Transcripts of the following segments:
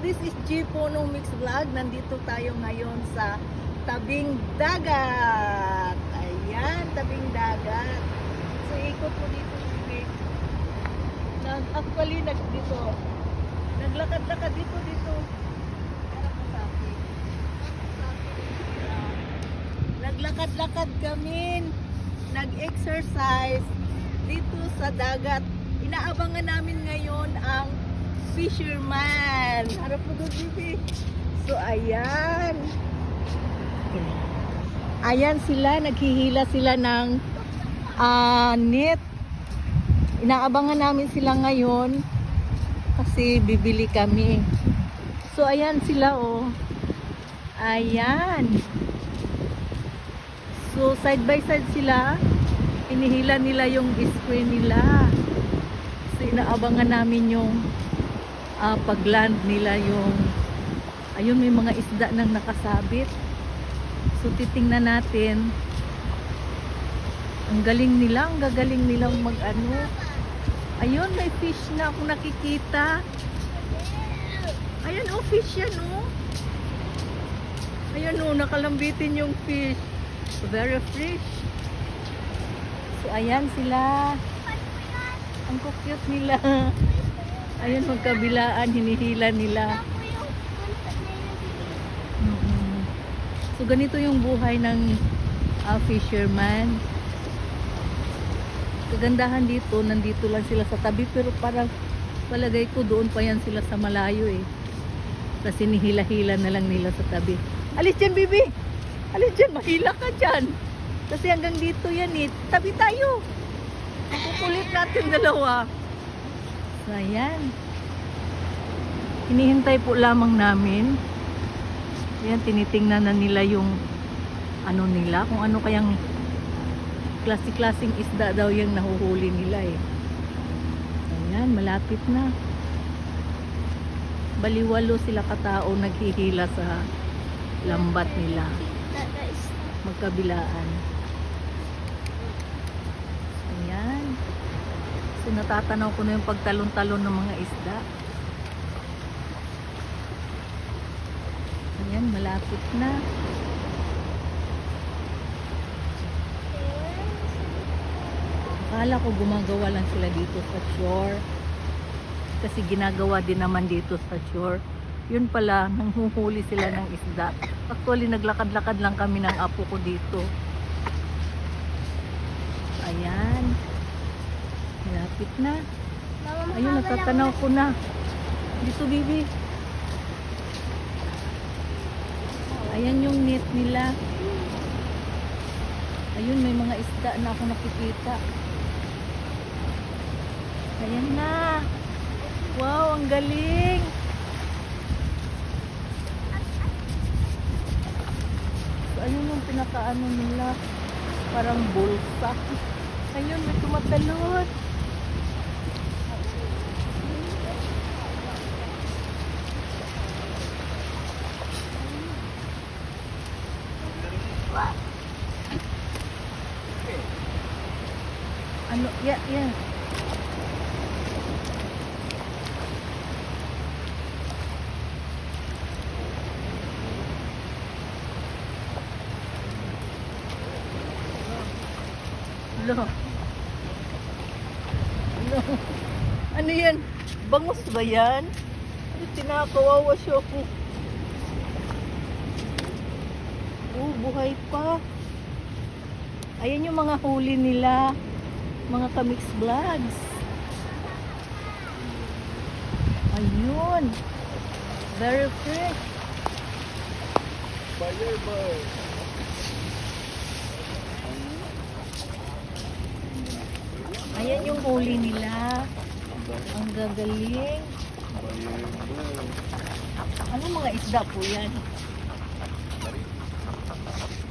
This is G Pono Mix Vlog. Nandito tayo ngayon sa tabing dagat. Ayan, tabing dagat. So ikot mo dito, baby. Actually, naglakad-lakad dito. Harap mo sa akin. Naglakad-lakad kami. Nag-exercise dito sa dagat. Inaabangan namin ngayon ang fisherman. Harap mo doon, baby. So, ayan. Ayan sila. Naghihila sila ng net. Inaabangan namin sila ngayon kasi bibili kami. So, ayan sila, oh. Ayan. So, side by side sila. Inihila nila yung screen nila. So, inaabangan namin yung pag-land nila yung ayun, may mga isda nang nakasabit. So, titingnan natin. Ang galing nila, ang gagaling nilang mag-ano. Ayun, may fish na akong nakikita. Ayan, oh, fish yan, oh. Ayan, oh, nakalambitin yung fish. Very fresh. So, ayan sila. Ang cute nila. Ayun, magkabilaan, hinihila nila. So, ganito yung buhay ng fisherman. Kagandahan dito, nandito lang sila sa tabi, pero parang palagay ko doon pa yan sila sa malayo eh. Kasi nihila-hila na lang nila sa tabi. Alis dyan, baby! Alis dyan, mahila ka dyan. Kasi hanggang dito yan eh. Tabi tayo! Makukulit natin dalawa. So, ayan. Hinihintay po lamang namin. Ayan, tinitingnan na nila yung ano nila. Kung ano kayang klase-klaseng isda daw yung nahuhuli nila eh. Ayan, malapit na. Baliwalo sila katao naghihila sa lambat nila. Magkabilaan. Ayan. So, natatanaw ko na yung pagtalon-talon ng mga isda. Ayan, malapit na. Akala ko gumagawa lang sila dito sa shore. Kasi ginagawa din naman dito sa shore. Yun pala, nanghuhuli sila ng isda. Actually, naglakad-lakad lang kami ng apo ko dito. Ayan. Malapit na. Ayun, natatanaw ko na. Dito, baby. Ayan yung net nila. Ayun, may mga isda na ako nakikita. Ayan na. Wow, ang galing. So, ayun yung pinakaano nila. Parang bulsa. Ayun, may tumatalon. Ano, yeah. Lo. Ano yan? Bangus ba yan? Tinakawawa siya ako. Oh, buhay pa. Ayan yung mga huli nila. Mga kamix vlogs. Ayun. Very fresh. Ayan yung huli nila. Ang gagaling. Ano mga isda po yan?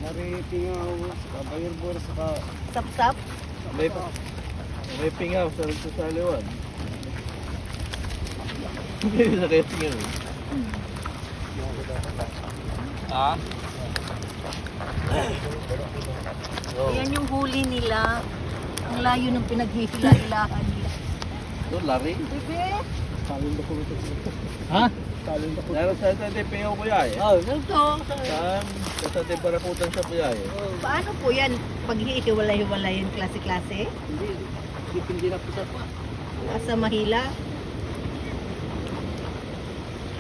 Naripingaw, kabayirbor sa Sap-sap? Naripingaw sa saliwan. Hindi sa kaya tingin. Ah? Ayan yung huli nila. Ang layo ng pinaghihila-hilahan nila. Doon, lari. Bebe! Ha? Meron sa TPO ko yan eh. Oh, ganito. Saan? Sa Tibaraputan siya po yan eh. Paano po yan? Pag hiwalay-hiwalay yung klase-klase? Hindi na po sa pa. Sa Mahila?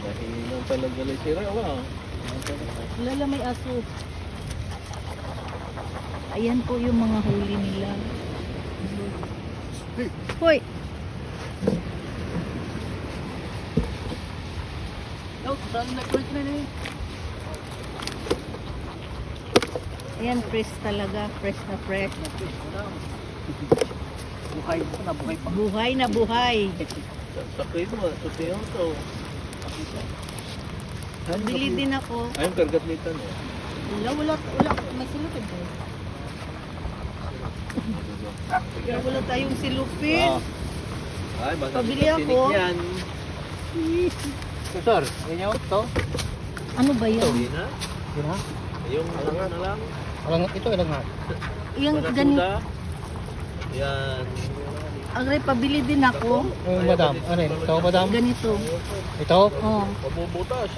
Nahinang talaga lang sira. Wala. Lala, may aso. Ayan po yung mga huli nila. Hoy! No, saan nag-click na eh? Ayan, fresh talaga. Fresh na fresh. Buhay po na, buhay pa. Buhay na buhay. Sakit mo. Susiyaw to. Bili din ako. Ayun, kargat nitan eh. Wala. May silupin po. Wala tayong silupin. Ay, baka Pabili ako. tinik yan. Sir, ganyan to? Ano ba yan? Hindi na. Yun ha? Yung ano na lang. Ito ilang nga. Yung Wala ganito. suda. Yan. Agre, pabili din ako. Madam, ano yun? Ito, madam? Ganito. Ito? Oh. Mabubutas.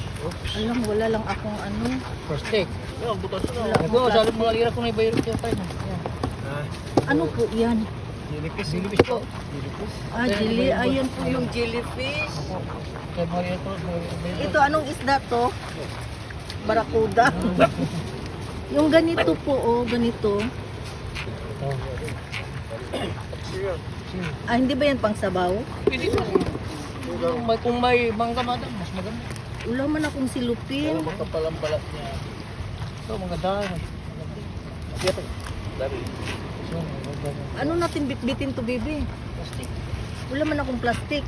Alam, wala lang akong ano. First take. Yan, butas na. Wala Ito, akong sabi mo lira ko na ibayro ko pa yun. Ano po yan? Silipis po. Ah, jelly. Ayan po yung jellyfish. Sabi mo lira ko na Ito, anong isda to? Barakuda. Yung ganito po, oh, ganito. Ah, hindi ba yan pang sabaw? Pwede po. Kung may bangka madam, mas maganda. Wala man akong silupin. Ano makapalang balat niya? Ito, mga dahil. Dari. Ano natin bitbitin to, baby? Plastic. Wala man akong plastic.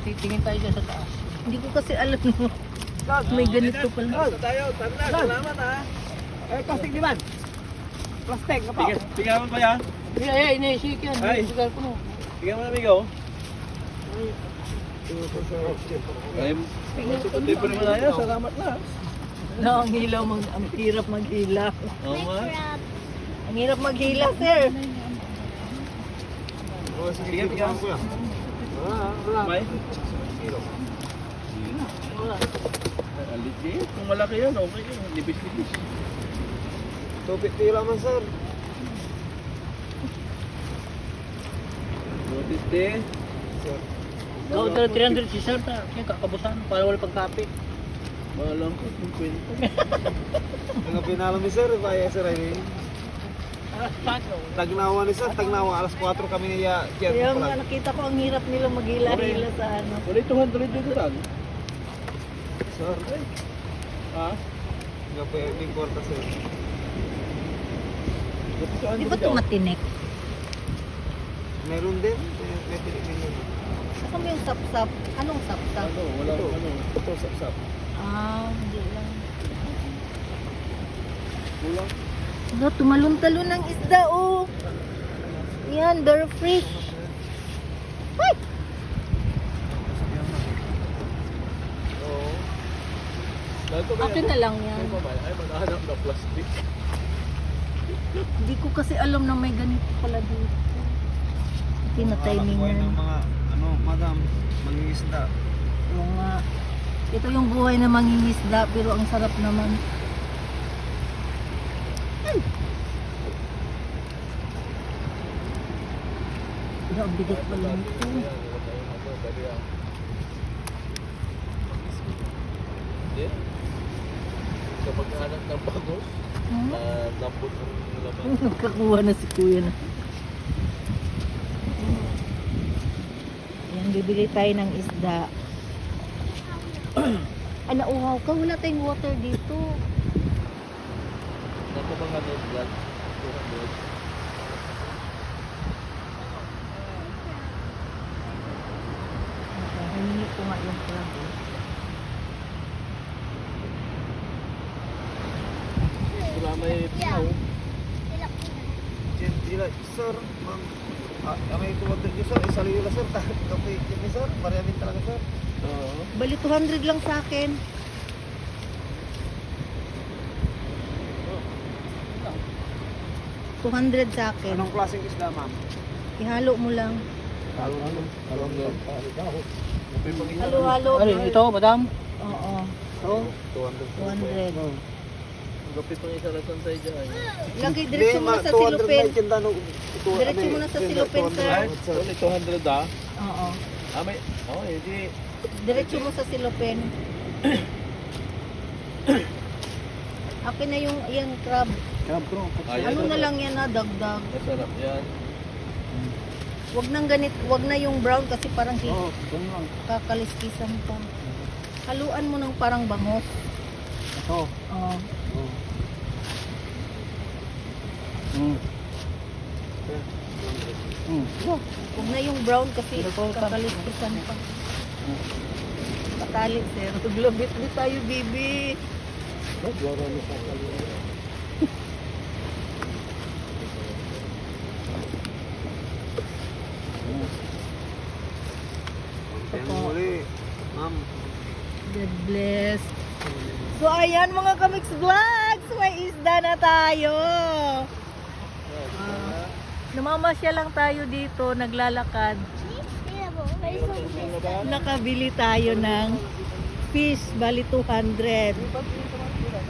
Titingin tayo dyan sa taas. Hindi ko kasi alam mo. May ganito pala. Tayo, tanda. Salamat ha. Plastic di ba? Plastic, Tingnan mo ba yan? Iniisik yan. Ay. Sigal ko no. Tingnan mo na, amigo. Ay, hindi pa naman na yan. Salamat na. No, ang hilaw, ang hirap maghila. Oo nga. Ang hirap maghila, sir. Sige, tingnan mo. May? Aliti. Kung malaki yan, okay yun. Lipis-lipis. 250 lang sir. 250. Oo, 300 si sir ta. Yung kakabusan para wala pagkape. Malang ko, 50. Ang pinalo ni sir, baya sir ay Tagnawa ni sir, Tagnawa alas 4 kami niya Kaya nga nakita ko ang hirap nila maghila-hila sa ano. Wala 200 dito lang. Sir, Ha? nga po yung kwarta sir. Di ba ito matinik? Meron din, may pinipin. Saka may yung sap-sap. Anong sap-sap? Ano, wala ano. Ito, sap-sap. Ah, hindi lang. Kulang. Ano, tumalon-talon ng isda, oh. Yan, bear fish. Ay! Oo. Dahil ko ba Akin na lang yan. Ay, maghahanap na plastic. Hindi ko kasi alam na may ganito pala dito. Tinatimingan. ng mga, ano, madam, mangingisda. Oo nga. Ito yung buhay na mangingisda, pero ang sarap naman. Pero ang bigat pala nito. Hindi. Kapag anak ng bagos, Hmm? lambot ng laman. Nagkakuha na si kuya na. Ayan, bibili tayo ng isda. Ay, nauhaw ka. Wala tayong water dito. Napo mga note yan? 200. Hiningi ko nga yung plug. Wala may pinaw. Sila, sir, ma'am. Kami tuwag din sir, isa liyo sir, kape kami sir, mariamin talaga sir. Oo. Bali 200 lang sa akin. $200 sa akin. Anong klaseng isda ma'am? Ihalo mo lang. Talong ano? Talong yan. Halo-halo. Ano ito, madam? Oh, 200. Gapit ng isa lang tayo dyan. Lagay diretso mo na sa silupin. Diretso mo na sa silupin, sir. Only 200 ah. Oo. May, hindi. Diretso mo sa silupin. Akin na yung crab. Ano na lang yan na dagdag. Masarap yan. Wag nang ganit, wag na yung brown kasi parang ganun lang. kakaliskisan pa. Haluan mo ng parang bangos. Ito. Oo. Wag na yung brown kasi kakaliskisan pa. Patali, sir. Tuglobit mo tayo, baby. Ma'am. God bless. So ayan mga Kamix Vlogs, may isda na tayo. Namamasyal lang tayo dito, naglalakad. Nakabili tayo ng fish, bali 200.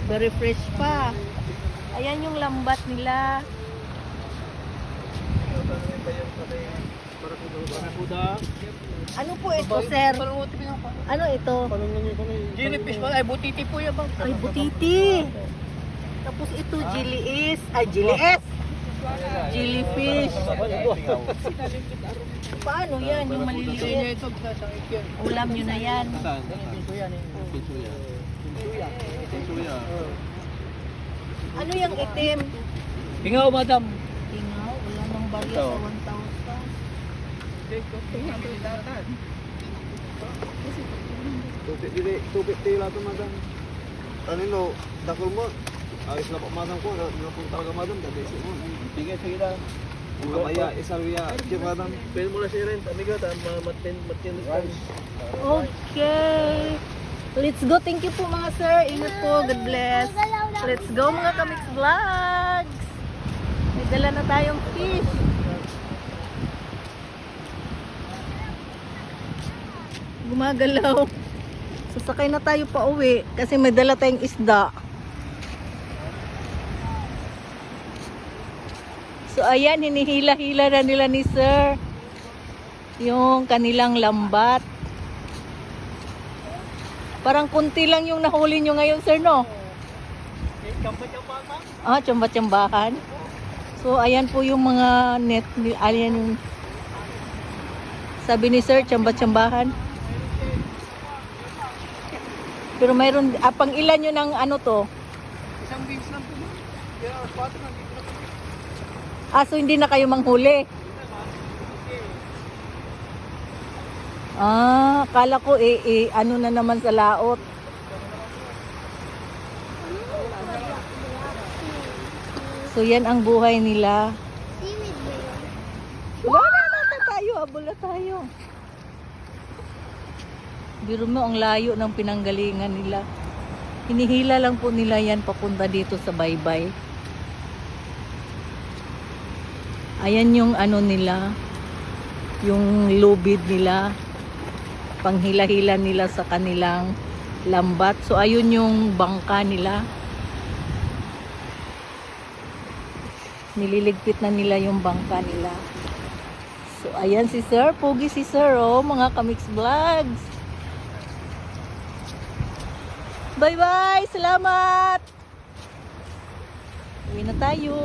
Very fresh pa. Ayan yung lambat nila. Ano po ito, sir? Ano ito? Jellyfish ba? Ay, butiti po yan bang? Ay, butiti. Tapos ito, jellyis. Ay, jellyes. Jellyfish. Paano yan? Yung maliliit. Ito, sasangit yan. Ulam nyo na yan. Ito yan eh. Suya. Ano yung itim? Hingaw, madam. Tingaw, wala nang barya Ito. sa 1,000. Tupit lang ito, madam. Ano no, dakol mo. Ayos na po, madam ko. Napunta ka, madam. Dadesi mo. Sige, sige lang. Mamaya, isarwiya. Sige, madam. Pwede mo lang siya rin. Amigo, matin. Okay. Let's go. Thank you po mga sir. Ingat po. God bless. Let's go mga Kamix Vlogs. May dala na tayong fish. Gumagalaw. Sasakay na tayo pa uwi kasi may dala tayong isda. So ayan, hinihila-hila na nila ni sir yung kanilang lambat. Parang kunti lang yung nahuli nyo ngayon, sir, no? Tsamba-tsambahan. So ayan po yung mga net. Ayan yung sabi ni sir, tsamba-tsambahan. Pero mayroon, pang ilan yun ng ano to? Isang beans lang po. Kaya, pato na dito. So hindi na kayo manghuli? Kala ko ano na naman sa laot. So yan ang buhay nila. Wala na tayo, abol na tayo. Biro mo ang layo ng pinanggalingan nila. Hinihila lang po nila yan papunta dito sa baybay. Ayan yung ano nila, yung lubid nila, panghila-hila nila sa kanilang lambat. So ayun yung bangka nila. Nililigpit na nila yung bangka nila. So ayan si sir, pogi si sir, oh, mga Kamix Vlogs. Bye bye, salamat. Uwi na tayo.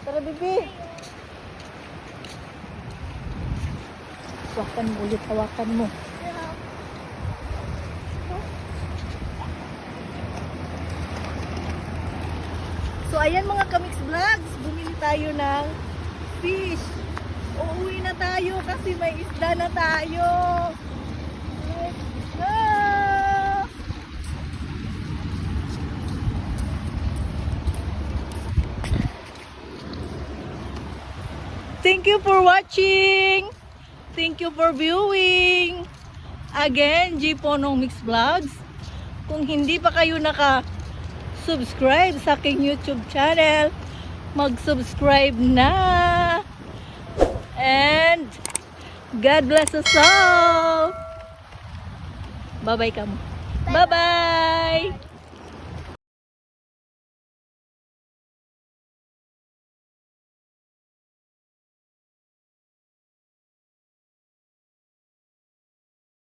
Tara, bibi. Hawakan mo ulit, hawakan mo. So ayan mga Kamix Vlogs, bumili tayo ng fish. Uuwi na tayo kasi may isda na tayo. Let's go! Thank you for watching. Thank you for viewing. Again, G Ponong Mix Vlogs. Kung hindi pa kayo naka-subscribe sa aking YouTube channel, mag-subscribe na. And God bless us all. Bye-bye ka mo. Bye-bye. Bye!